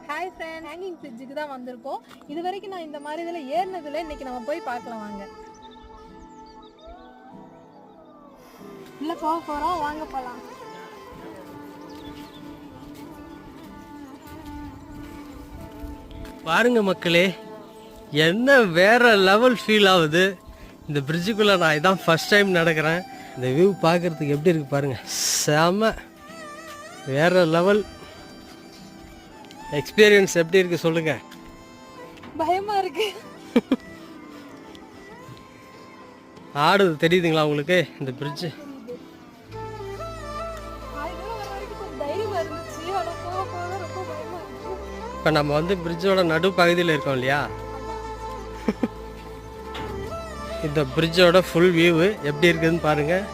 Hi friend, hanging பிரிட்ஜுக்கு தான் வந்திருக்கோம். இது வரைக்கும் நான் இந்த மாதிரி இதில் ஏறினதில்லை. இன்னைக்கு நம்ம போய் பார்க்கலாம் வாங்க. இல்லை போக போகிறோம், வாங்க போகலாம். பாருங்க மக்களே, என்ன வேற லெவல் ஃபீல் ஆகுது. இந்த பிரிட்ஜுக்குள்ளே நான் இதான் ஃபர்ஸ்ட் டைம் நடக்கிறேன். இந்த வியூ பார்க்குறதுக்கு எப்படி இருக்குது பாருங்கள். செம வேற லெவல் எக்ஸ்பீரியன்ஸ். எப்படி இருக்குது சொல்லுங்கள். பயமாக இருக்கு. ஆடுது தெரியுதுங்களா உங்களுக்கு இந்த பிரிட்ஜு? இப்போ நம்ம வந்து பிரிட்ஜோட நடு பகுதியில் இருக்கோம் இல்லையா? இந்த பிரிட்ஜோட ஃபுல் வியூ எப்படி இருக்குதுன்னு பாருங்கள்.